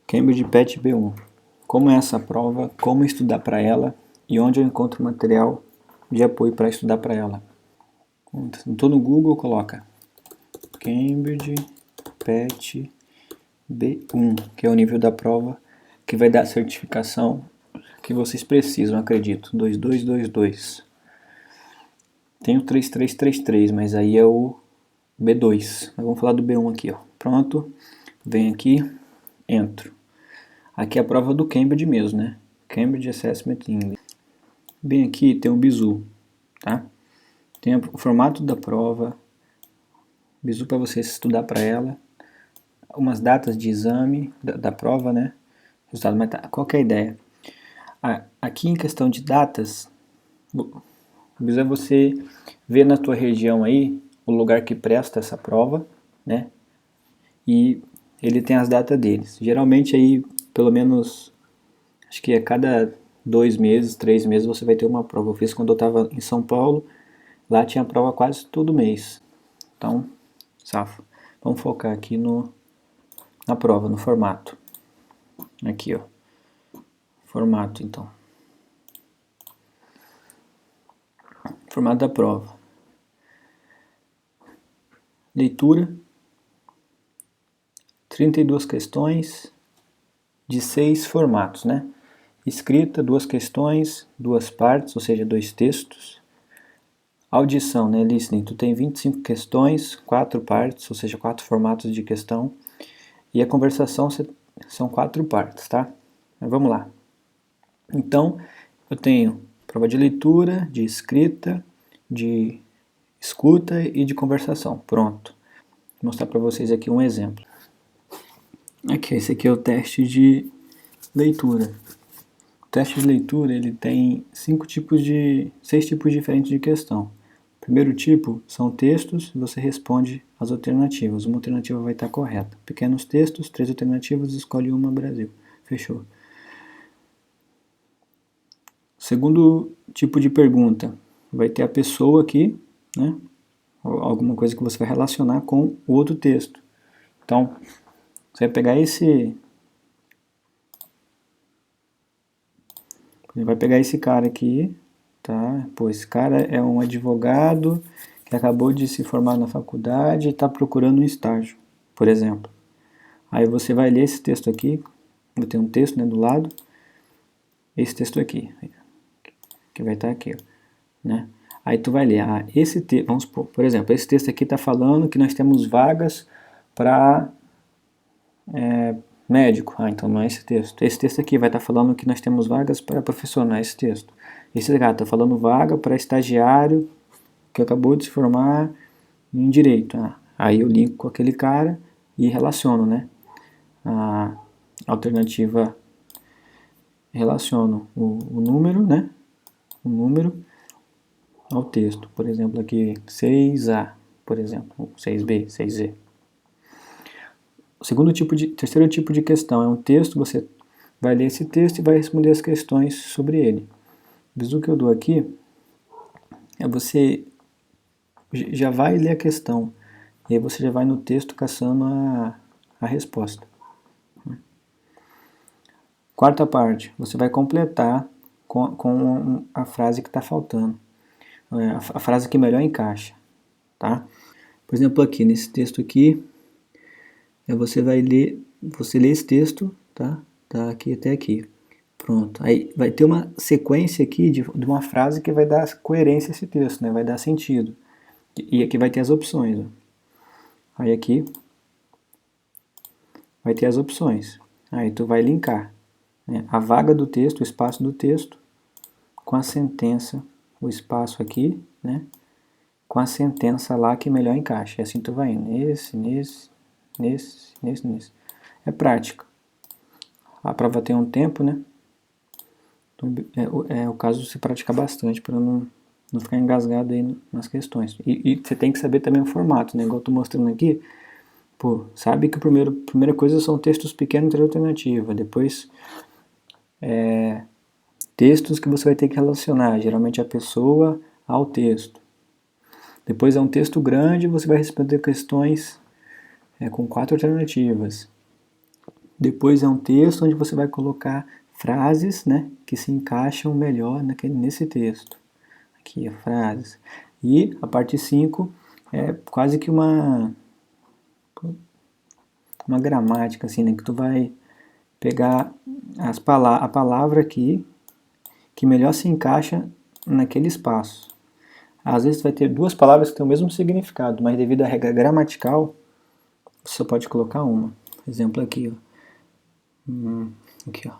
Cambridge PET B1. Como é essa prova, como estudar para ela e onde eu encontro material de apoio para estudar para ela. Estou no Google, coloca Cambridge PET B1, que é o nível da prova que vai dar a certificação que vocês precisam, acredito. 2222. Tem o 3333, mas aí é o B2. Mas vamos falar do B1 aqui, ó. Pronto. Vem aqui, entro. Aqui é a prova do Cambridge mesmo, né? Cambridge Assessment English. Bem aqui tem o bizu, tá? Tem o formato da prova, bizu para você estudar para ela, umas datas de exame da prova, né? Resultado, mas qual que é a ideia? Aqui em questão de datas, o bizu é você ver na tua região aí o lugar que presta essa prova, né? E ele tem as datas deles. Geralmente aí, pelo menos, acho que a cada 2 meses, 3 meses você vai ter uma prova. Eu fiz quando eu estava em São Paulo, lá tinha prova quase todo mês. Então, safo. Vamos focar aqui na prova, no formato. Aqui, ó. Formato, então. Formato da prova. Leitura. 32 questões de 6 formatos, né? Escrita, 2 questões, 2 partes, ou seja, 2 textos. Audição, né? Listening, tu tem 25 questões, 4 partes, ou seja, 4 formatos de questão. E a conversação são 4 partes, tá? Mas vamos lá. Então, eu tenho prova de leitura, de escrita, de escuta e de conversação. Pronto. Vou mostrar para vocês aqui um exemplo. Aqui, esse aqui é o teste de leitura. O teste de leitura ele tem 6 tipos diferentes de questão. O primeiro tipo são textos, você responde as alternativas. Uma alternativa vai estar correta. Pequenos textos, 3 alternativas, escolhe uma, Brasil. Fechou. Segundo tipo de pergunta, vai ter a pessoa aqui, né? Alguma coisa que você vai relacionar com o outro texto. Então, você vai pegar esse cara aqui, tá? Pô, esse cara é um advogado que acabou de se formar na faculdade e está procurando um estágio, por exemplo. Aí você vai ler esse texto aqui, vai ter um texto, né, do lado, esse texto aqui, que vai estar aqui, né? Aí tu vai ler, esse texto, vamos supor, por exemplo, esse texto aqui está falando que nós temos vagas para médico. Então não é esse texto. Esse texto aqui vai estar falando que nós temos vagas para professor, não é esse texto. Esse cara está falando vaga para estagiário que acabou de se formar em direito. Aí eu linko com aquele cara e relaciono, né? A alternativa relaciono o número, né? O número ao texto. Por exemplo, aqui 6A, por exemplo, 6B, 6Z. Terceiro tipo de questão é um texto, você vai ler esse texto e vai responder as questões sobre ele. O bizu que eu dou aqui é você já vai ler a questão e aí você já vai no texto caçando a resposta. Quarta parte, você vai completar com a frase que está faltando, a frase que melhor encaixa, tá? Por exemplo, aqui nesse texto aqui, você lê esse texto, tá? Tá aqui até aqui. Pronto. Aí vai ter uma sequência aqui de uma frase que vai dar coerência a esse texto, né? Vai dar sentido. E aqui vai ter as opções. Ó. Aí aqui vai ter as opções. Aí tu vai linkar, né, a vaga do texto, o espaço do texto, com a sentença, o espaço aqui, né? Com a sentença lá que melhor encaixa. E assim tu vai indo. Nesse. É prática. A prova tem um tempo, né? Então, é o caso de se praticar bastante para não ficar engasgado aí nas questões. E você tem que saber também o formato, né? Igual eu tô mostrando aqui. Pô, sabe que a primeira coisa são textos pequenos de alternativa. Depois, textos que você vai ter que relacionar. Geralmente a pessoa ao texto. Depois é um texto grande, você vai responder questões com 4 alternativas. Depois é um texto onde você vai colocar frases, né, que se encaixam melhor nesse texto. Aqui, frases. E a parte 5 é quase que uma gramática, assim, né, que tu vai pegar a palavra aqui que melhor se encaixa naquele espaço. Às vezes vai ter duas palavras que têm o mesmo significado, mas devido à regra gramatical, você só pode colocar uma. Exemplo aqui, ó. Aqui, ó.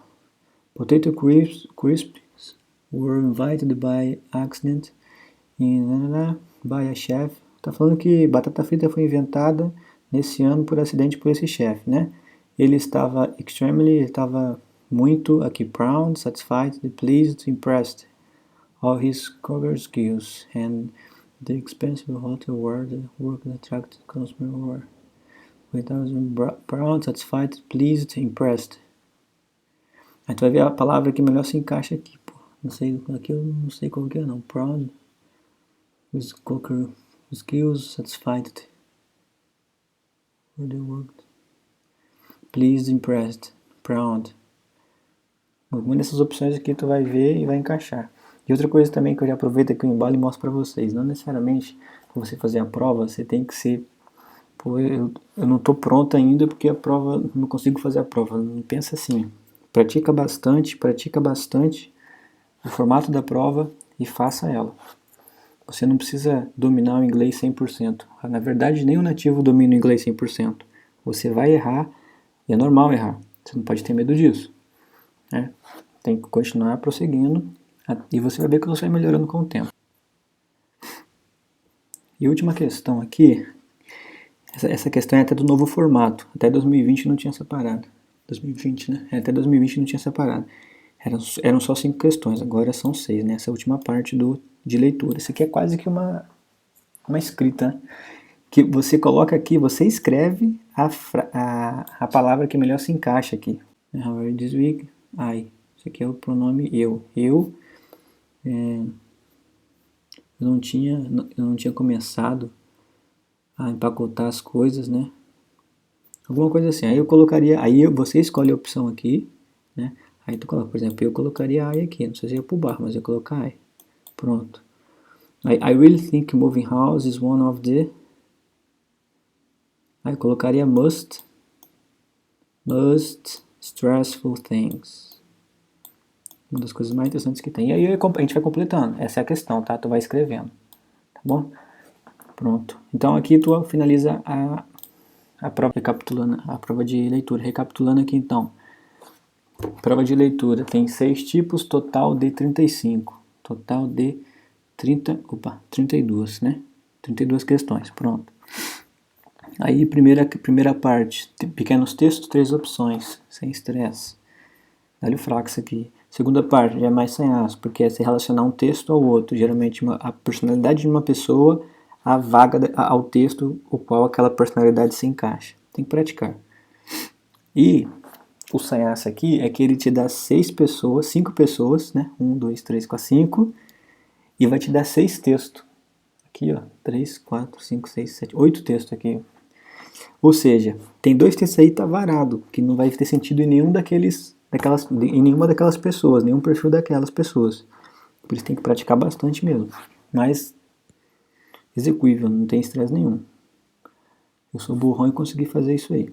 Potato crisps were invited by accident by a chef. Tá falando que batata frita foi inventada nesse ano por acidente por esse chefe, né? Ele estava muito aqui proud, satisfied, pleased, impressed of his cooking skills and the expensive hotel where the work attracted customers were. Proud, satisfied, pleased, impressed. Aí tu vai ver a palavra que melhor se encaixa aqui, pô. Não sei, aqui eu não sei qual que é não. Proud, with cooking skills, satisfied, where they worked. Pleased, impressed, proud. Alguma dessas opções aqui tu vai ver e vai encaixar. E outra coisa também que eu já aproveito aqui o embalo e mostro pra vocês. Não necessariamente para você fazer a prova, você tem que ser... Pô, eu não tô pronto ainda porque a prova, não consigo fazer a prova. Não pensa assim. Pratica bastante o formato da prova e faça ela. Você não precisa dominar o inglês 100%. Na verdade, nem o nativo domina o inglês 100%. Você vai errar e é normal errar. Você não pode ter medo disso. Né? Tem que continuar prosseguindo e você vai ver que você vai melhorando com o tempo. E última questão aqui, essa questão é até do novo formato. Até 2020 não tinha separado. 2020, né? Até 2020 não tinha separado. Eram só 5 questões, agora são 6, né? Essa última parte de leitura. Isso aqui é quase que uma escrita, né? Que você coloca aqui, você escreve a palavra que melhor se encaixa aqui. How are you this week? I. Isso aqui é o pronome eu. Eu não tinha começado a empacotar as coisas, né? Alguma coisa assim. Aí eu colocaria, você escolhe a opção aqui, né? Aí tu coloca, por exemplo, eu colocaria I aqui, não sei se ia pro bar, mas eu colocar I. Pronto. I really think moving house is one of the... Aí eu colocaria most stressful things. Uma das coisas mais interessantes que tem. E aí a gente vai completando. Essa é a questão, tá? Tu vai escrevendo. Tá bom? Pronto. Então aqui tu finaliza a prova, recapitulando, a prova de leitura. Recapitulando aqui então. Prova de leitura tem 6 tipos, total de 35. Total de 32, né? 32 questões, pronto. Aí, primeira parte, pequenos textos, 3 opções, sem estresse. Dá-lhe o fraco aqui. Segunda parte, já é mais sem aço, porque é se relacionar um texto ao outro. Geralmente, a personalidade de uma pessoa, a vaga ao texto, o qual aquela personalidade se encaixa. Tem que praticar. E o sanhaço aqui é que ele te dá 5 pessoas, né? 1, 2, 3, 4, 5, e vai te dar 6 textos. Aqui, ó, 3, 4, 5, 6, 7, 8 textos aqui. Ou seja, tem 2 textos aí que tá varado, que não vai ter sentido em nenhuma daquelas pessoas, nenhum perfil daquelas pessoas. Por isso tem que praticar bastante mesmo. Mas execuível, não tem estresse nenhum. Eu sou burrão e consegui fazer isso aí.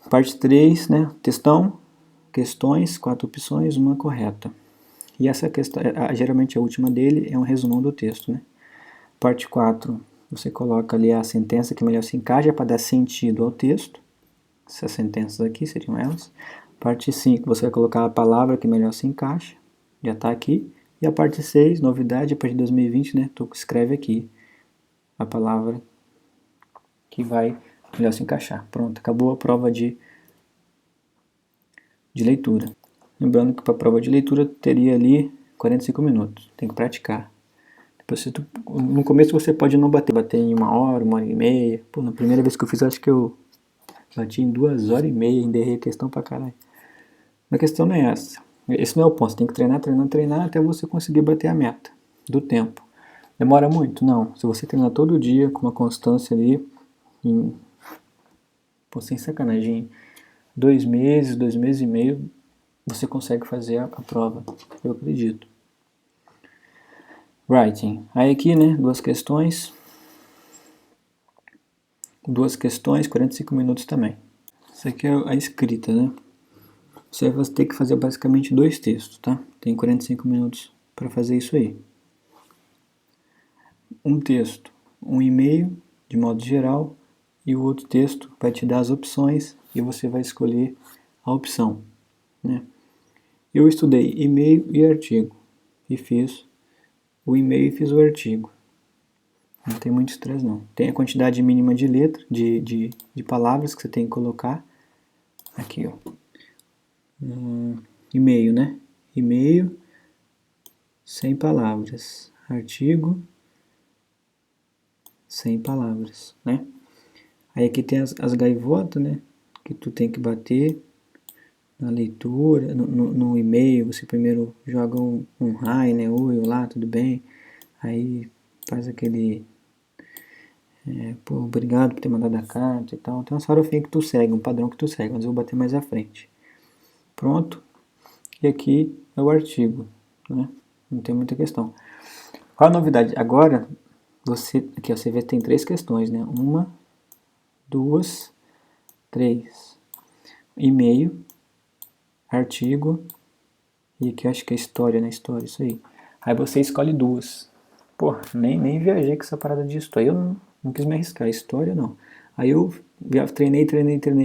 Parte 3, né? Textão, questões, 4 opções, uma correta. E essa questão, geralmente a última dele é um resumão do texto, né? Parte 4, você coloca ali a sentença que melhor se encaixa para dar sentido ao texto. Essas sentenças aqui seriam elas. Parte 5, você vai colocar a palavra que melhor se encaixa. Já está aqui. E a parte 6, novidade, a partir de 2020, né? Tu escreve aqui a palavra que vai melhor se encaixar. Pronto, acabou a prova de leitura. Lembrando que para a prova de leitura teria ali 45 minutos. Tem que praticar. Depois, no começo você pode não bater em 1 hora, 1h30. Pô, na primeira vez que eu fiz, acho que eu bati em 2h30, ainda errei a questão pra caralho. Mas a questão não é essa. Esse não é o ponto. Você tem que treinar até você conseguir bater a meta do tempo. Demora muito? Não. Se você treinar todo dia com uma constância ali, Pô, sem sacanagem, 2 meses, 2 meses e meio, você consegue fazer a prova, eu acredito. Writing. Aí aqui, né, duas questões, 45 minutos também. Isso aqui é a escrita, né? Você vai ter que fazer basicamente 2 textos, tá? Tem 45 minutos para fazer isso aí. Um texto, um e-mail, de modo geral, e o outro texto vai te dar as opções e você vai escolher a opção, né? Eu estudei e-mail e artigo e fiz o e-mail e fiz o artigo. Não tem muito estresse não. Tem a quantidade mínima de letra, de palavras que você tem que colocar. Aqui, ó. E-mail, né? E-mail, 100 palavras. Artigo, 100 palavras, né? Aí aqui tem as gaivotas, né? Que tu tem que bater na leitura, no e-mail. Você primeiro joga um hi, né? Oi, olá, tudo bem? Aí faz aquele... pô, obrigado por ter mandado a carta e tal. Tem uma farofinha que tu segue, um padrão que tu segue, mas eu vou bater mais à frente. Pronto. E aqui é o artigo, né? Não tem muita questão. Qual a novidade? Agora, aqui ó, você vê que tem 3 questões, né? 1, 2, 3. E-mail, artigo, e aqui eu acho que é história, né? História, isso aí. Aí você escolhe 2. Pô, nem viajei com essa parada de história. Eu não quis me arriscar, história não. Aí eu já treinei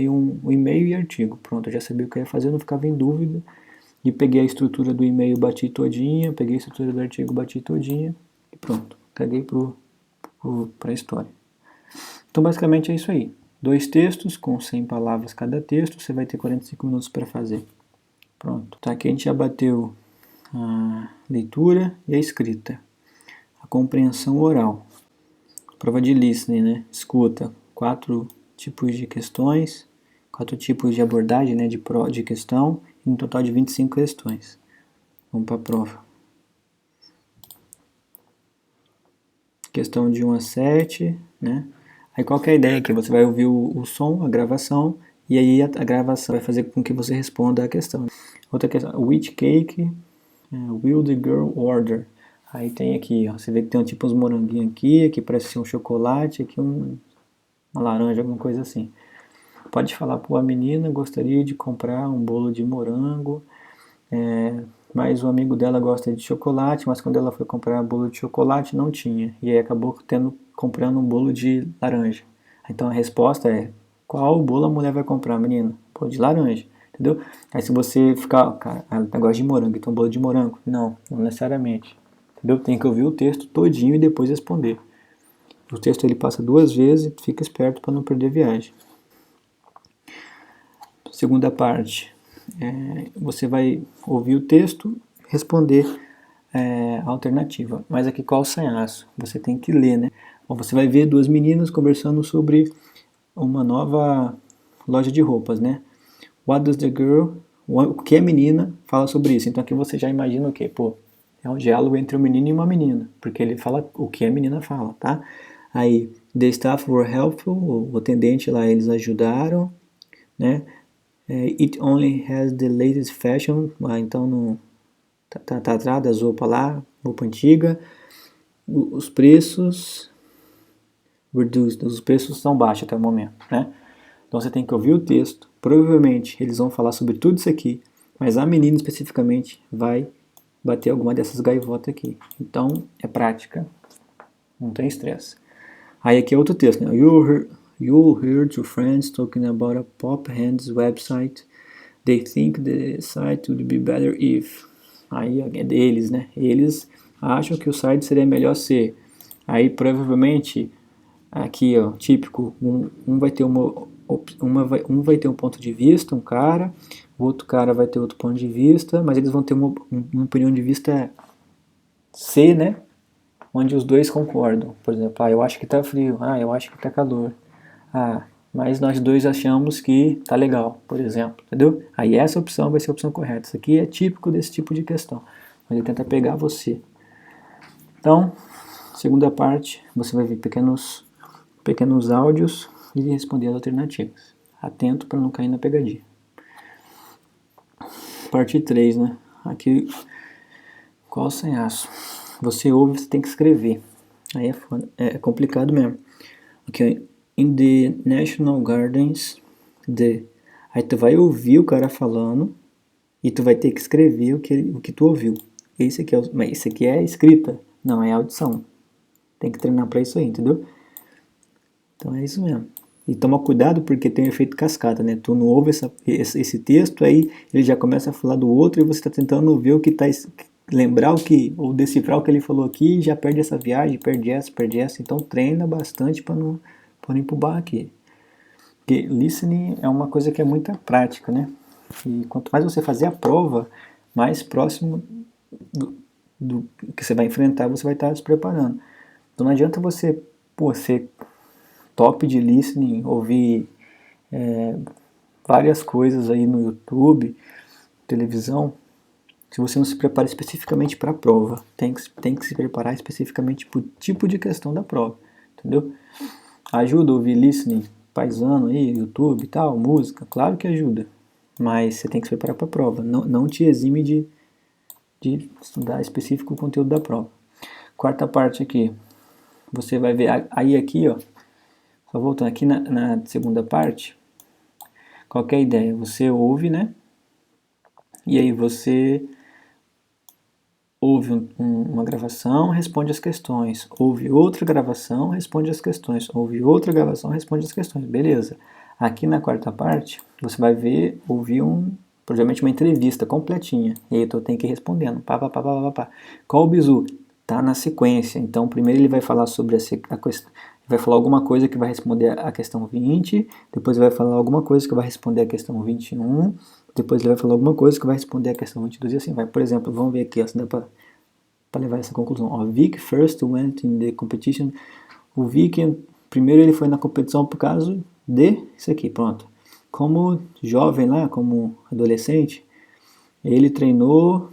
um e-mail e artigo. Pronto, eu já sabia o que eu ia fazer, eu não ficava em dúvida. E peguei a estrutura do e-mail, bati todinha, peguei a estrutura do artigo, bati todinha. E pronto, caguei pra história. Então basicamente é isso aí. 2 textos com 100 palavras cada texto, você vai ter 45 minutos para fazer. Pronto, tá aqui a gente já bateu a leitura e a escrita. A compreensão oral. Prova de listening, né? Escuta. 4 tipos de questões, 4 tipos de abordagem, né? De questão, e um total de 25 questões. Vamos para a prova. Questão de 1 a 7, né? Aí qual que é a ideia aqui? Você vai ouvir o som, a gravação, e aí a gravação vai fazer com que você responda a questão. Outra questão, which cake will the girl order? Aí tem aqui, ó, você vê que tem tipo uns moranguinhos aqui parece ser um chocolate, aqui uma laranja, alguma coisa assim. Pode falar, pô, a menina gostaria de comprar um bolo de morango, mas o amigo dela gosta de chocolate, mas quando ela foi comprar um bolo de chocolate não tinha, e aí acabou comprando um bolo de laranja. Então a resposta é, qual bolo a mulher vai comprar, menina? Pô, de laranja, entendeu? Aí se você ficar, cara, ela gosta de morango, então bolo de morango? Não necessariamente, entendeu? Tem que ouvir o texto todinho e depois responder. O texto ele passa 2 vezes, fica esperto para não perder a viagem. Segunda parte, você vai ouvir o texto, responder a alternativa. Mas aqui qual o sanhaço? Você tem que ler, né? Bom, você vai ver 2 meninas conversando sobre uma nova loja de roupas, né? What does the girl... O que a menina fala sobre isso? Então aqui você já imagina o quê? Pô, é um diálogo entre um menino e uma menina, porque ele fala o que a menina fala, tá? Aí, the staff were helpful, o atendente lá, eles ajudaram, né? It only has the latest fashion, então não, tá atrás das roupas lá, roupa antiga. Os preços reduced, os preços são baixos até o momento, né? Então você tem que ouvir o texto, provavelmente eles vão falar sobre tudo isso aqui, mas a menina especificamente vai bater alguma dessas gaivotas aqui. Então é prática, não tem estresse. Aí aqui é outro texto, né? You'll hear two friends talking about a pop hands website. They think the site would be better if. Aí é deles, né? Eles acham que o site seria melhor se. Aí provavelmente aqui, ó, típico, um vai ter um vai ter um ponto de vista, um cara, o outro cara vai ter outro ponto de vista, mas eles vão ter uma opinião de vista C, né? Onde os dois concordam. Por exemplo, eu acho que tá frio, eu acho que tá calor. Mas nós dois achamos que tá legal, por exemplo, entendeu? Aí essa opção vai ser a opção correta. Isso aqui é típico desse tipo de questão. Ele tenta pegar você. Então, segunda parte, você vai ver pequenos áudios e responder as alternativas. atento para não cair na pegadinha. Parte 3, né? Aqui, qual o sanhaço? Você ouve, você tem que escrever. Aí é complicado mesmo. Ok, in the National Gardens, Aí tu vai ouvir o cara falando e tu vai ter que escrever o que tu ouviu. Mas esse aqui é escrita, não é audição. Tem que treinar pra isso aí, entendeu? Então é isso mesmo. E toma cuidado porque tem um efeito cascata, né? Tu não ouve esse texto, aí ele já começa a falar do outro e você está tentando ver o que tá, lembrar ou decifrar o que ele falou aqui e já perde essa viagem, perde essa. Então treina bastante para não empubar aqui. Porque listening é uma coisa que é muita prática, né? E quanto mais você fazer a prova, mais próximo do que você vai enfrentar, você vai estar se preparando. Então não adianta você ser top de listening, ouvir várias coisas aí no YouTube, televisão, se você não se prepara especificamente para a prova. Tem que se preparar especificamente para o tipo de questão da prova, entendeu? Ajuda a ouvir listening, paisano aí, YouTube e tal, música, claro que ajuda, mas você tem que se preparar para a prova, não te exime de estudar específico o conteúdo da prova. Quarta parte aqui, você vai ver, aí aqui, ó, só voltando aqui na segunda parte, qual que é a ideia? Você ouve, né? E aí você ouve uma gravação, responde as questões. Ouve outra gravação, responde as questões. Ouve outra gravação, responde as questões. Beleza. Aqui na quarta parte, você vai ouvir provavelmente uma entrevista completinha. E aí tu tem que ir respondendo. Qual o bizu? Tá na sequência. Então, primeiro ele vai falar sobre a questão. Vai falar alguma coisa que vai responder a questão 20, depois ele vai falar alguma coisa que vai responder a questão 21, depois ele vai falar alguma coisa que vai responder a questão 22 e assim vai. Por exemplo, vamos ver aqui, assim dá para levar essa conclusão. Ó, Vic first went in the competition. O Vic, primeiro ele foi na competição por causa de isso aqui, pronto. Como jovem lá, como adolescente, ele treinou,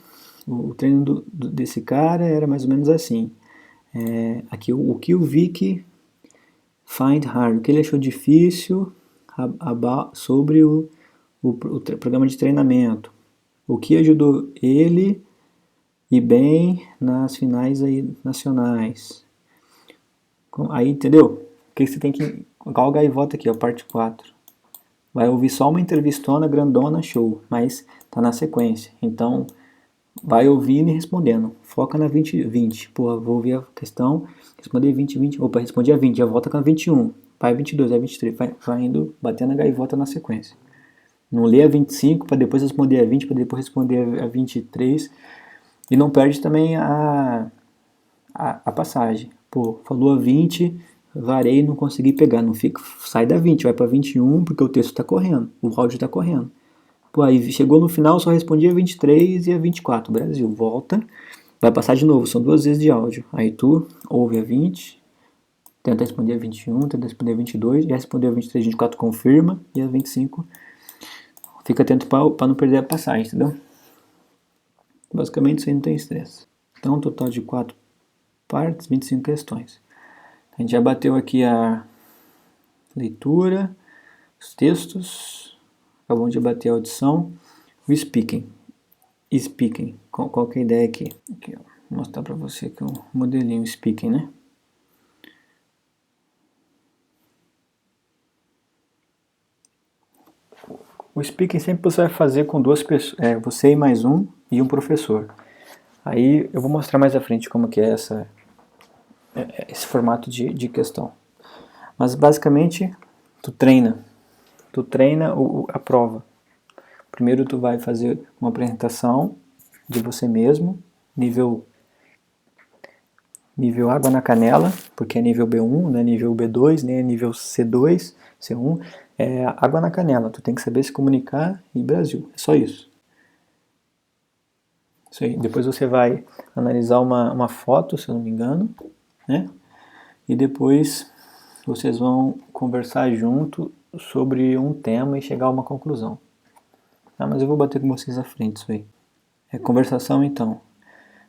o treino desse cara era mais ou menos assim. Aqui o que o Vic find hard, o que ele achou difícil sobre o programa de treinamento, o que ajudou ele ir bem nas finais aí nacionais. Aí, entendeu? O que você tem que... Igual o Gaivota aqui, ó, parte 4. Vai ouvir só uma entrevistona grandona, show, mas tá na sequência. Então, vai ouvindo e respondendo. Foca na 20. Pô, vou ouvir a questão, responder 20. Opa, respondi a 20, já volta com a 21. Vai 22, vai 23. Vai indo, batendo a gaivota na sequência. Não lê a 25 para depois responder a 20, para depois responder a 23. E não perde também a passagem. Pô, falou a 20, varei e não consegui pegar. Não fica, sai da 20, vai para 21, porque o texto está correndo, o áudio está correndo. Pô, aí chegou no final, só respondi a 23 e a 24. Brasil, volta, vai passar de novo, são 2 vezes de áudio. Aí tu ouve a 20, tenta responder a 21, tenta responder a 22, já respondeu a 23, 24 confirma, e a 25 fica atento para não perder a passagem, entendeu? Basicamente isso aí não tem estresse. Então, um total de 4 partes, 25 questões. A gente já bateu aqui a leitura, os textos, acabamos de bater a audição, o speaking. Qual que é a ideia aqui? Aqui, ó, vou mostrar para você aqui o modelinho speaking, né? O speaking sempre você vai fazer com 2 pessoas, você e mais um, e um professor. Aí eu vou mostrar mais à frente como que é esse formato de questão. Mas basicamente, tu treina a prova. Primeiro tu vai fazer uma apresentação de você mesmo, nível água na canela, porque é nível B1, não é nível B2, nem é nível C2, C1, é água na canela. Tu tem que saber se comunicar e Brasil, é só isso. Isso aí. Depois você vai analisar uma foto, se eu não me engano, né? E depois vocês vão conversar junto sobre um tema e chegar a uma conclusão. Mas eu vou bater com vocês à frente isso aí. Conversação então.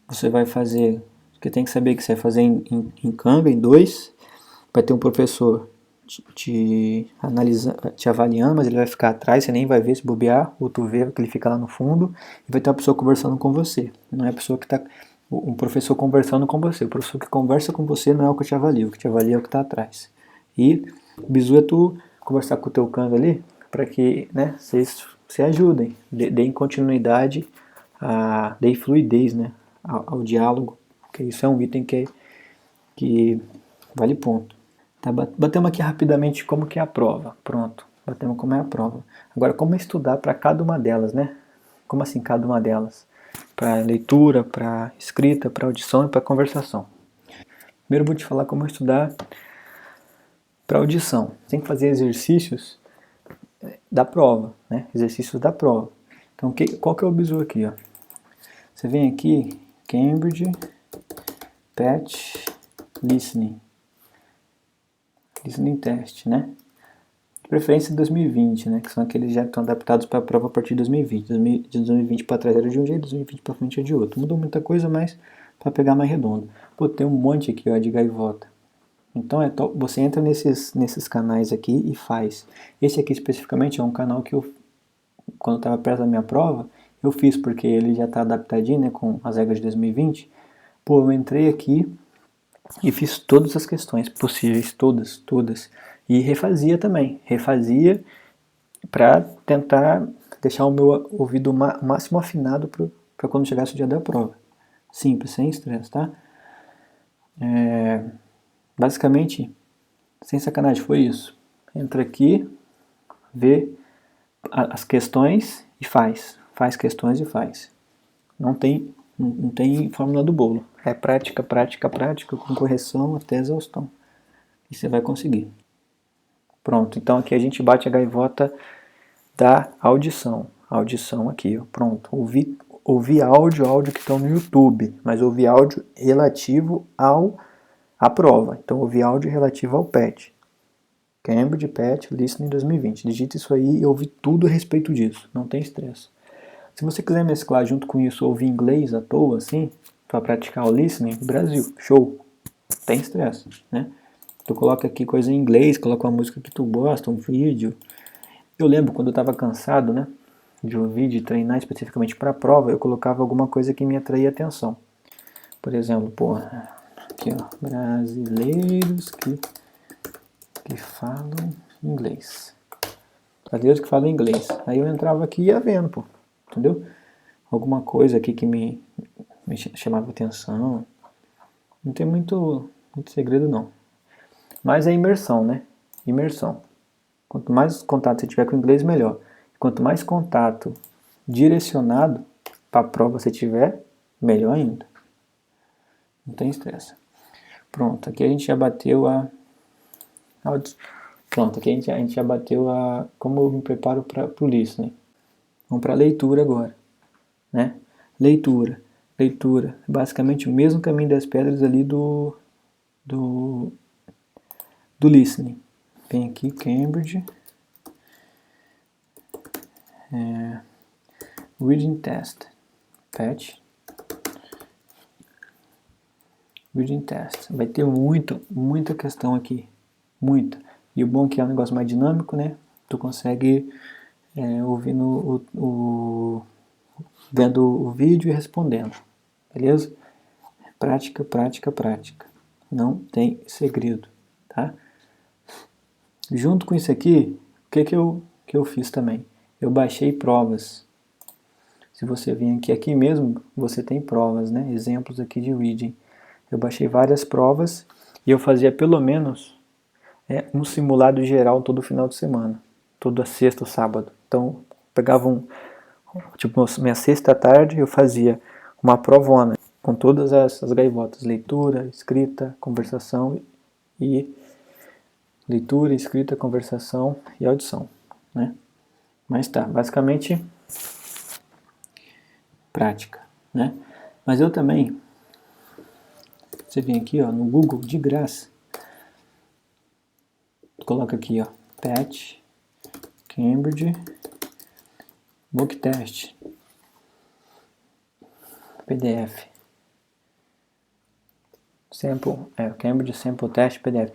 Você vai fazer, porque tem que saber que você vai fazer em Canva, em 2, vai ter um professor te avaliando, mas ele vai ficar atrás, você nem vai ver se bobear, ou tu vê que ele fica lá no fundo, e vai ter uma pessoa conversando com você. Não é a pessoa que está, um professor conversando com você. O professor que conversa com você não é o que te avalia, o que te avalia é o que está atrás. E o bizu é tu conversar com o teu Canva ali, para que, né, vocês se ajudem, deem continuidade, deem fluidez, né, ao diálogo, porque isso é um item que vale ponto. Tá, batemos aqui rapidamente como que é a prova. Pronto, batemos como é a prova. Agora, como estudar para cada uma delas, né? Como assim cada uma delas? Para leitura, para escrita, para audição e para conversação. Primeiro eu vou te falar como estudar para audição. Tem que fazer exercícios da prova, né? Exercícios da prova. Então, qual que é o bizu aqui, ó? Você vem aqui, Cambridge, PET, Listening Test, né? De preferência de 2020, né? Que são aqueles que já estão adaptados para a prova a partir de 2020. De 2020 para trás era de um jeito, 2020 para frente é de outro. Mudou muita coisa, mas para pegar mais redondo. Pô, tem um monte aqui, ó, de gaivota. Então você entra nesses canais aqui e faz. Esse aqui especificamente é um canal que quando eu estava perto da minha prova, eu fiz porque ele já está adaptadinho, né, com as regras de 2020. Pô, eu entrei aqui e fiz todas as questões possíveis, todas. E refazia também. Refazia para tentar deixar o meu ouvido o máximo afinado para quando chegasse o dia da prova. Simples, sem estresse, tá? Basicamente, sem sacanagem, foi isso. Entra aqui, vê as questões e faz. Faz questões e faz. Não tem fórmula do bolo. É prática, prática, prática, com correção até exaustão. E você vai conseguir. Pronto, então aqui a gente bate a gaivota da audição. Audição aqui, ó. Pronto. Ouvi áudio que estão no YouTube, mas ouvi áudio relativo à prova. Então ouvi áudio relativo ao PET. Cambridge PET Listening 2020. Digita isso aí e ouvi tudo a respeito disso. Não tem estresse. Se você quiser mesclar junto com isso, ouvir inglês à toa, assim, para praticar o listening, Brasil, show. Tem estresse, né? Tu coloca aqui coisa em inglês, coloca uma música que tu gosta, um vídeo. Eu lembro quando eu estava cansado, né, de ouvir, de treinar especificamente para a prova, eu colocava alguma coisa que me atraía atenção. Por exemplo, pô, aqui ó, brasileiros que falam inglês. Brasileiros que falam inglês. Aí eu entrava aqui e ia vendo, pô, entendeu? Alguma coisa aqui que me chamava atenção. Não tem muito segredo não. Mas é imersão, né? Imersão. Quanto mais contato você tiver com o inglês, melhor. Quanto mais contato direcionado para a prova você tiver, melhor ainda. Não tem estresse. Pronto, aqui a gente já bateu Pronto, aqui a gente já bateu como eu me preparo para o listening. Vamos para a leitura agora, né? Leitura. Basicamente o mesmo caminho das pedras ali do listening. Vem aqui, Cambridge. Reading Test. PET. Reading Test. Vai ter muita questão aqui. Muita. E o bom é que é um negócio mais dinâmico, né? Tu consegue ouvindo vendo o vídeo e respondendo. Beleza? Prática, prática, prática. Não tem segredo, tá? Junto com isso aqui, o que eu fiz também? Eu baixei provas. Se você vir aqui mesmo, você tem provas, né? Exemplos aqui de reading. Eu baixei várias provas e eu fazia pelo menos um simulado geral todo final de semana. Toda sexta ou sábado. Então, pegava tipo, minha sexta tarde, eu fazia uma provona com todas as gaivotas. Leitura, escrita, conversação e audição, né? Mas tá, basicamente prática, né? Mas eu também, você vem aqui, ó, no Google, de graça, coloca aqui, ó, PET, Cambridge, Book Test, PDF, Cambridge Sample Test, PDF.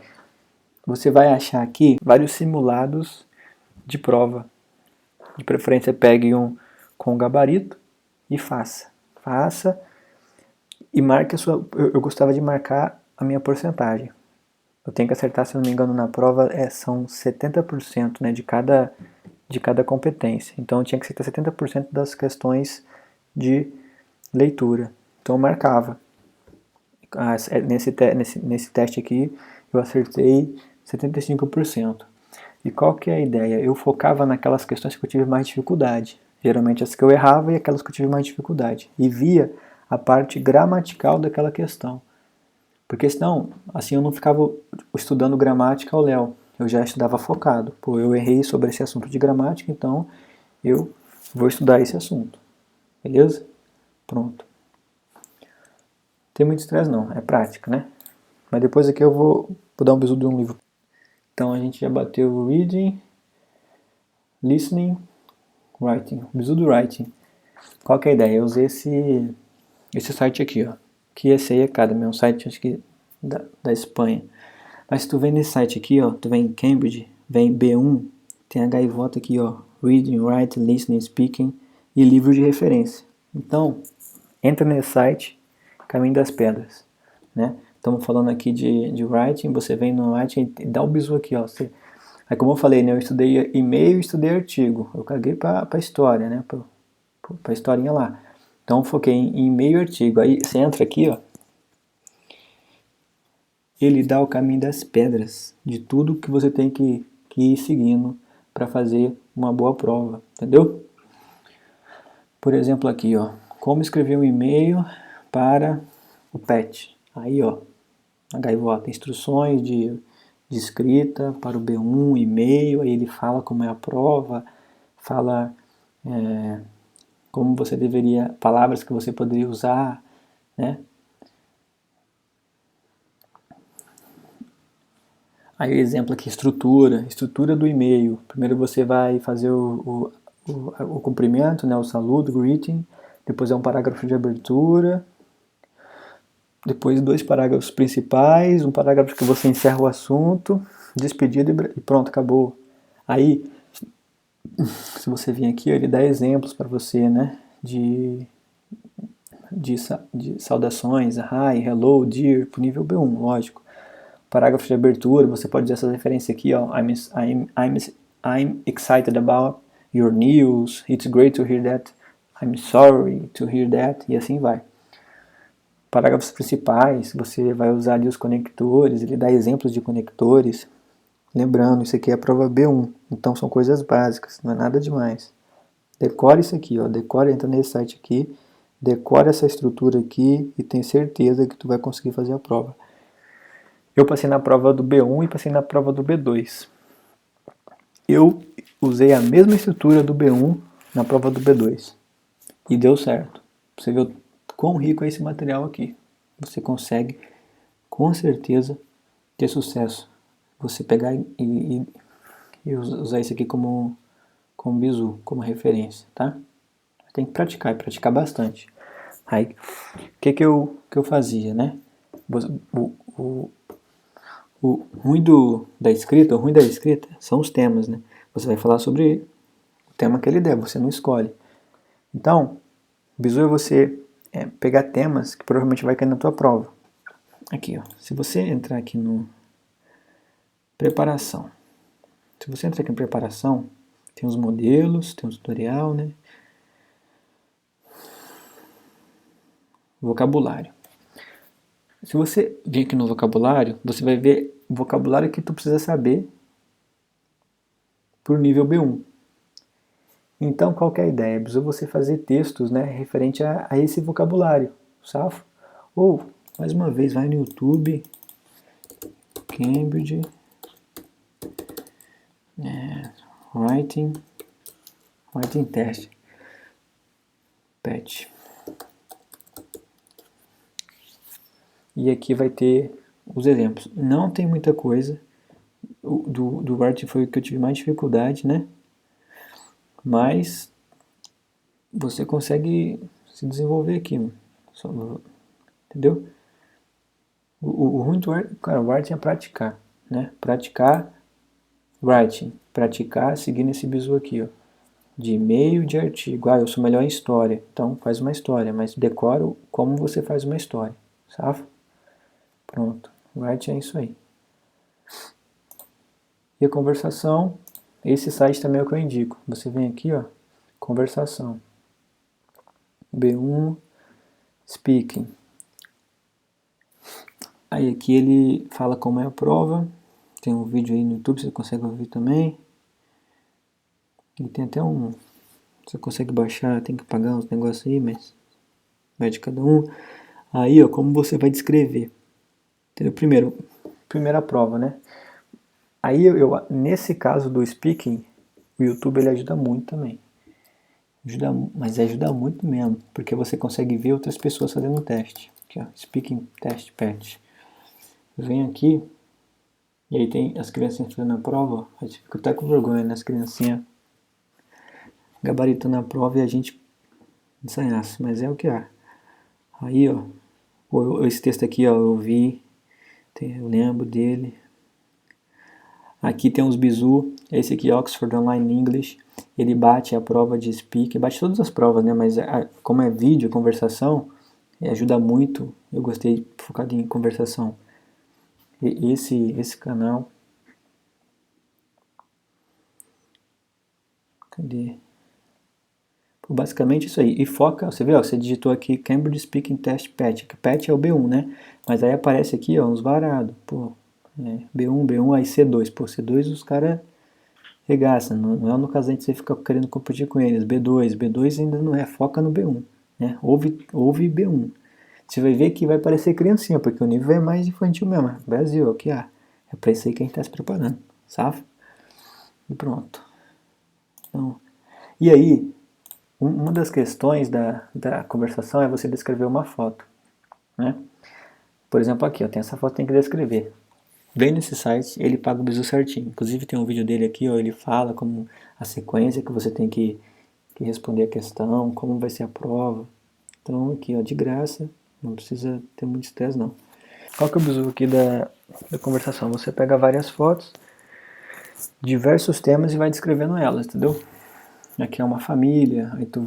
você vai achar aqui vários simulados de prova. De preferência, pegue um com gabarito e faça. Faça e marque a sua... Eu gostava de marcar a minha porcentagem. Eu tenho que acertar, se não me engano, na prova são 70%, né, de cada competência. Então eu tinha que acertar 70% das questões de leitura. Então eu marcava. Nesse teste aqui eu acertei 75%. E qual que é a ideia? Eu focava naquelas questões que eu tive mais dificuldade. Geralmente as que eu errava e aquelas que eu tive mais dificuldade. E via a parte gramatical daquela questão. Porque senão, assim eu não ficava estudando gramática ao léu. Eu já estudava focado. Pô, eu errei sobre esse assunto de gramática, então eu vou estudar esse assunto. Beleza? Pronto. Tem muito estresse não, é prática, né? Mas depois aqui eu vou dar um bisu de um livro. Então a gente já bateu o reading, listening, writing. O bisu do writing. Qual que é a ideia? Eu usei esse site aqui, ó. QSA Academy, é um site acho que da Espanha. Mas se tu vem nesse site aqui, ó, tu vem em Cambridge, vem B1, tem a gaivota aqui, ó, Reading, Writing, Listening, Speaking e livro de referência. Então, entra nesse site, Caminho das Pedras, né? Estamos falando aqui de Writing, você vem no Writing e dá o bisu aqui, ó. Aí como eu falei, né, eu estudei e-mail e estudei artigo. Eu caguei pra história, né, pra historinha lá. Então foquei em e-mail e artigo. Aí você entra aqui, ó. Ele dá o caminho das pedras, de tudo que você tem que ir seguindo para fazer uma boa prova, entendeu? Por exemplo aqui, ó, como escrever um e-mail para o PET. Aí, ó, a gaivota, instruções de escrita para o B1, e-mail, aí ele fala como é a prova, fala como você deveria, palavras que você poderia usar, né? Aí o exemplo aqui, estrutura do e-mail. Primeiro você vai fazer o cumprimento, né, o saludo, greeting, depois é um parágrafo de abertura, depois 2 parágrafos principais, um parágrafo que você encerra o assunto, despedida e pronto, acabou. Aí, se você vir aqui, ele dá exemplos para você, né, de saudações, hi, hello, dear, pro nível B1, lógico. Parágrafo de abertura, você pode usar essa referência aqui, ó, I'm excited about your news, it's great to hear that, I'm sorry to hear that, e assim vai. Parágrafos principais, você vai usar ali os conectores, ele dá exemplos de conectores. Lembrando, isso aqui é a prova B1, então são coisas básicas, não é nada demais. Decore isso aqui, ó, decore, entra nesse site aqui, decore essa estrutura aqui e tem certeza que tu vai conseguir fazer a prova. Eu passei na prova do B1 e passei na prova do B2. Eu usei a mesma estrutura do B1 na prova do B2. E deu certo. Você vê o quão rico é esse material aqui. Você consegue, com certeza, ter sucesso. Você pegar e usar isso aqui como bizu, como referência, tá? Tem que praticar, e praticar bastante. Aí, o que eu fazia, né? O ruim da escrita são os temas, né? Você vai falar sobre o tema que ele der, você não escolhe. Então, o bizu é você pegar temas que provavelmente vai cair na tua prova. Aqui, ó. Se você entrar aqui no preparação. Se você entrar aqui em preparação, tem os modelos, tem o tutorial, né? Vocabulário. Se você vir aqui no vocabulário, você vai ver o vocabulário que tu precisa saber para o nível B1. Então, qual que é a ideia? Precisa você fazer textos, né, referente a esse vocabulário, safo? Ou, mais uma vez, vai no YouTube, Cambridge, Writing Test, PET. E aqui vai ter os exemplos. Não tem muita coisa. Do Writing foi o que eu tive mais dificuldade, né? Mas você consegue se desenvolver aqui, entendeu? O ruim do Writing é praticar. né? Praticar writing, praticar seguindo esse bizu aqui, ó, de e-mail, de artigo. Eu sou melhor em história, então faz uma história, mas decora como você faz uma história, sabe? Pronto, writing é isso aí. E a conversação, esse site também é o que eu indico. Você vem aqui, ó, conversação, B1, speaking. Aí aqui ele fala como é a prova, tem um vídeo aí no YouTube, você consegue ouvir também. E tem até você consegue baixar, tem que pagar uns negócios aí, mas vai de cada um. Aí, ó, como você vai descrever. Entendeu? Primeira prova, né? Aí, nesse caso do speaking, o YouTube ele ajuda muito também. Mas ajuda muito mesmo, porque você consegue ver outras pessoas fazendo o teste. Aqui, ó, speaking test patch. Eu venho aqui, e aí tem as criancinhas fazendo a prova, a gente fica até com vergonha, né? As criancinhas gabaritando a prova e a gente ensaiasse, mas é o que há. Aí, ó, esse texto aqui, ó, eu vi, eu lembro dele. Aqui tem uns bizu, esse aqui, Oxford Online English, ele bate a prova de speaking, bate todas as provas, né, mas como é vídeo, conversação, ajuda muito, eu gostei focado em conversação. E esse canal, cadê? Basicamente isso aí, e foca, você viu, ó, você digitou aqui Cambridge Speaking Test PAT, que PAT é o B1, né, mas aí aparece aqui, ó, uns varados, pô, B1, aí C2, pô, C2 os caras regaça, não é no caso de você ficar querendo competir com eles, B2 ainda não é, foca no B1, né? Ouve B1. Você vai ver que vai parecer criancinha, porque o nível é mais infantil mesmo, Brasil, é o que há. É pra isso aí que a gente tá se preparando, sabe? E pronto. Então, e aí, uma das questões da conversação é você descrever uma foto, né? Por exemplo, aqui, ó, tem essa foto que tem que descrever. Vem nesse site, ele paga o bizu certinho. Inclusive tem um vídeo dele aqui, ó, ele fala como a sequência que você tem que responder a questão, como vai ser a prova. Então aqui, ó, de graça, não precisa ter muito estresse não. Qual que é o bizu aqui da conversação? Você pega várias fotos, diversos temas e vai descrevendo elas, entendeu? Aqui é uma família, aí tu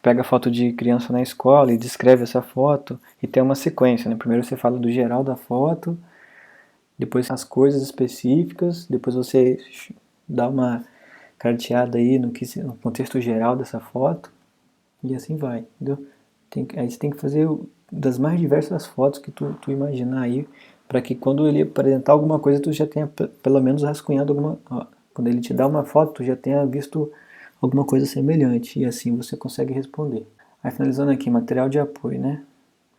pega a foto de criança na escola e descreve essa foto e tem uma sequência, né? Primeiro você fala do geral da foto, depois as coisas específicas, depois você dá uma carteada aí no contexto geral dessa foto e assim vai, entendeu? Aí você tem que fazer das mais diversas fotos que tu imaginar aí, para que quando ele apresentar alguma coisa tu já tenha pelo menos rascunhado alguma, ó, quando ele te dá uma foto tu já tenha visto alguma coisa semelhante e assim você consegue responder. Aí finalizando aqui, material de apoio, né?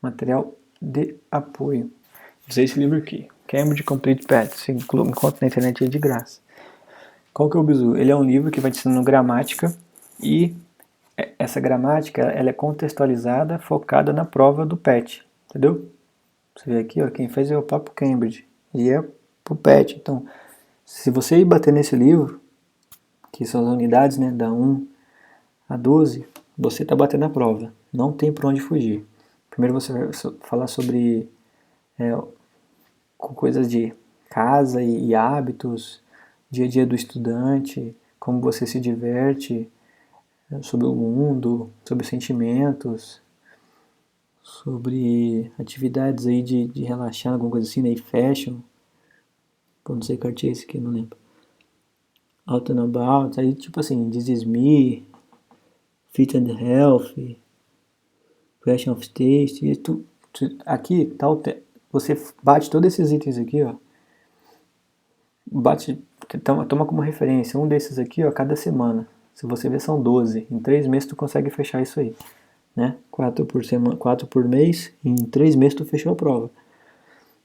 Material de apoio. Usei esse livro aqui, Cambridge Complete Path, você encontra na internet aí de graça. Qual que é o bizu? Ele é um livro que vai te ensinando gramática e essa gramática ela é contextualizada, focada na prova do PET, entendeu? Você vê aqui, ó, quem fez é o próprio Cambridge e é pro PET. Então, se você ir bater nesse livro, que são as unidades, né, da 1 a 12, você está batendo a prova. Não tem para onde fugir. Primeiro você vai falar sobre com coisas de casa e hábitos, dia a dia do estudante, como você se diverte, sobre o mundo, sobre sentimentos, sobre atividades aí de relaxar, alguma coisa assim, né? E fashion. Pô, não sei que é esse aqui, não lembro. Out and About, aí tipo assim, This Is Me, Fit and Healthy, Fashion of Taste, e aqui, tal, você bate todos esses itens aqui, ó, toma como referência um desses aqui, ó, cada semana. Se você ver, são 12. Em 3 meses tu consegue fechar isso aí, né? 4 por semana, 4 por mês, em 3 meses tu fechou a prova.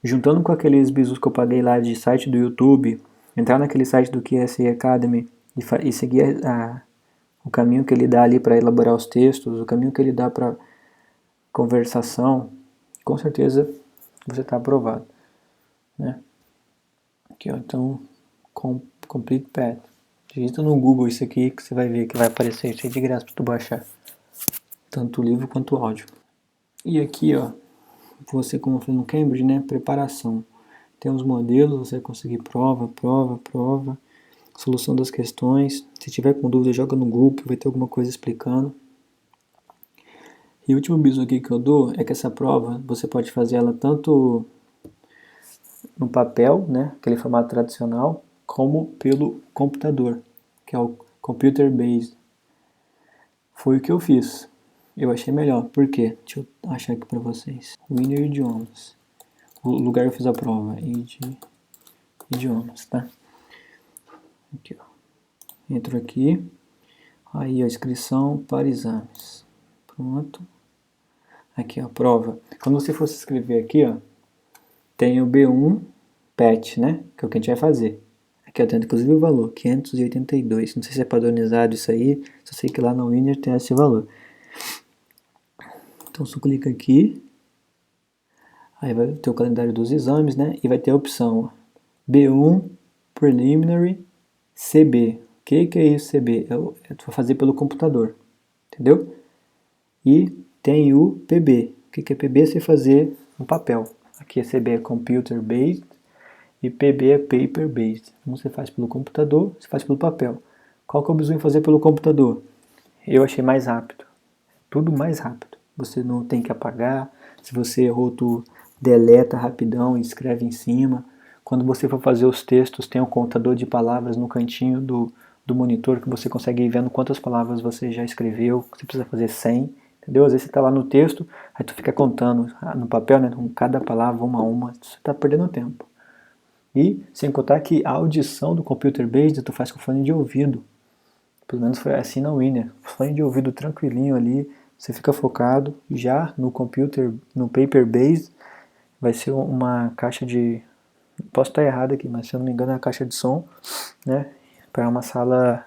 Juntando com aqueles bizus que eu paguei lá de site do YouTube, entrar naquele site do QSA Academy e seguir o caminho que ele dá ali para elaborar os textos, o caminho que ele dá para conversação, com certeza você está aprovado, né? Aqui, ó, então, Complete Path. Digita no Google isso aqui que você vai ver que vai aparecer isso aí de graça para tu baixar. Tanto o livro quanto o áudio. E aqui, ó, você como eu falei no Cambridge, né, preparação. Tem uns modelos, você vai conseguir prova, solução das questões. Se tiver com dúvida, joga no Google, que vai ter alguma coisa explicando. E o último bizu aqui que eu dou é que essa prova, você pode fazer ela tanto no papel, né, aquele formato tradicional, como pelo computador, que é o Computer Based. Foi o que eu fiz. Eu achei melhor. Por quê? Deixa eu achar aqui para vocês. Winner Idiomas. O lugar que eu fiz a prova. Idiomas, tá? Aqui, ó. Entro aqui. Aí a inscrição para exames. Pronto. Aqui, ó, a prova. Quando você for se inscrever aqui, ó, tem o B1 PET, né? Que é o que a gente vai fazer. Aqui eu tenho inclusive o valor, 582. Não sei se é padronizado isso aí, só sei que lá no Winner tem esse valor. Então você clica aqui, aí vai ter o calendário dos exames, né? E vai ter a opção B1 Preliminary CB. O que é isso CB? Eu vou fazer pelo computador, entendeu? E tem o PB. O que é PB? Você fazer no papel. Aqui é CB é Computer Based e PB é Paper Based. Um você faz pelo computador, você faz pelo papel. Qual que é o bizu em fazer pelo computador? Eu achei mais rápido. Tudo mais rápido. Você não tem que apagar. Se você errou, tu deleta rapidão e escreve em cima. Quando você for fazer os textos, tem um contador de palavras no cantinho do monitor que você consegue ir vendo quantas palavras você já escreveu. Você precisa fazer 100, entendeu? Às vezes você está lá no texto, aí tu fica contando no papel, né, com cada palavra uma a uma. Você está perdendo tempo. E sem contar que a audição do Computer Based tu faz com fone de ouvido. Pelo menos foi assim na Winner. Fone de ouvido tranquilinho ali, você fica focado. Já no Paper Based, vai ser uma caixa de... Posso estar errado aqui, mas se eu não me engano é uma caixa de som, né? Para uma sala,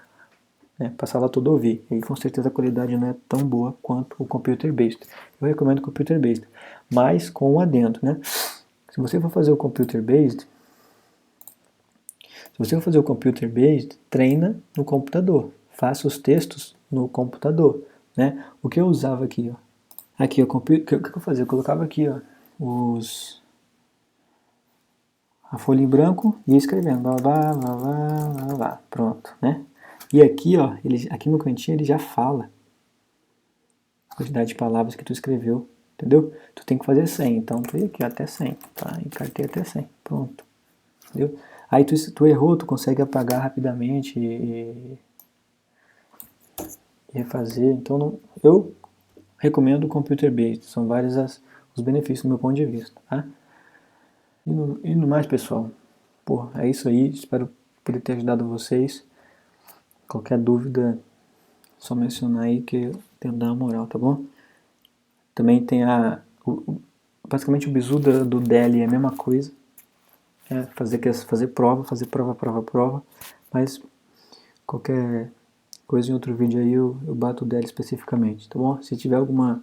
né, para a sala toda ouvir. E com certeza a qualidade não é tão boa quanto o Computer Based. Eu recomendo o Computer Based, mas com um adendo, né? Se você for fazer o Computer Based, treina no computador. Faça os textos no computador, né? O que eu usava aqui, ó. Aqui, o que eu fazia? Eu colocava aqui, ó, a folha em branco e ia escrevendo, pronto, né? E aqui, ó, aqui no cantinho ele já fala a quantidade de palavras que tu escreveu, entendeu? Tu tem que fazer 100, então tu ia aqui até 100, tá? Encartei até 100, pronto, entendeu? Aí tu errou, tu consegue apagar rapidamente e refazer. Então eu recomendo o Computer Based, são vários os benefícios do meu ponto de vista, tá? E no mais, pessoal, porra, é isso aí, espero poder ter ajudado vocês. Qualquer dúvida, só mencionar aí que eu tento dar uma moral, tá bom? Também tem basicamente o bizu do DELI é a mesma coisa, fazer prova, mas qualquer coisa em outro vídeo aí eu bato o DELI especificamente, tá bom? Se tiver alguma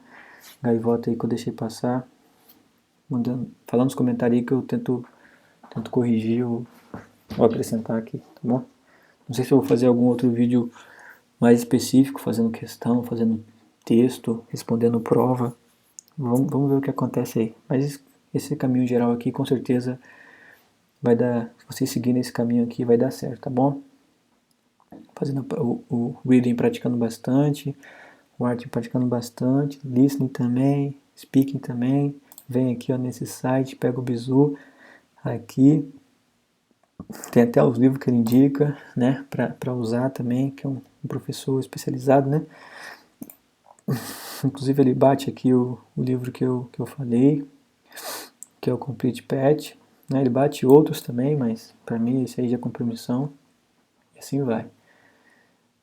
gaivota aí que eu deixei passar, fala nos comentários aí que eu tento corrigir ou acrescentar aqui, tá bom? Não sei se eu vou fazer algum outro vídeo mais específico, fazendo questão, fazendo texto, respondendo prova. Vamos ver o que acontece aí. Mas esse caminho geral aqui, com certeza, vai dar... Se vocês seguirem esse caminho aqui, vai dar certo, tá bom? Fazendo o reading praticando bastante, o writing praticando bastante, listening também, speaking também. Vem aqui ó, nesse site, pega o bizu aqui. Tem até os livros que ele indica, né, para usar também, que é um professor especializado, né. Inclusive ele bate aqui o livro que eu falei, que é o Complete Pet, né, ele bate outros também, mas para mim esse aí já é com permissão, e assim vai.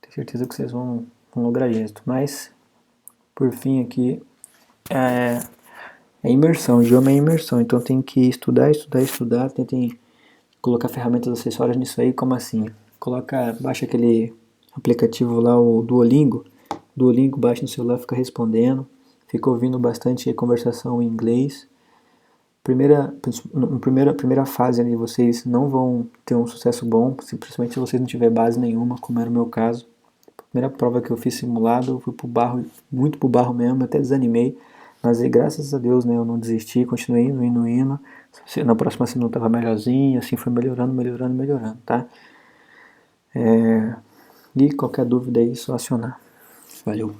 Tenho certeza que vocês vão lograr êxito, mas, por fim aqui, é imersão, o idioma é imersão, então tem que estudar, tentem colocar ferramentas acessórias nisso aí, como assim? Baixa aquele aplicativo lá, o Duolingo, baixa no celular, fica respondendo, fica ouvindo bastante conversação em inglês. Primeira fase ali, vocês não vão ter um sucesso bom, simplesmente se vocês não tiverem base nenhuma, como era o meu caso. A primeira prova que eu fiz simulado, eu fui muito pro barro mesmo, até desanimei. Mas aí, graças a Deus, né, eu não desisti, continuei indo. Na próxima semana eu estava melhorzinho, assim foi melhorando, tá? E qualquer dúvida aí, só acionar. Valeu.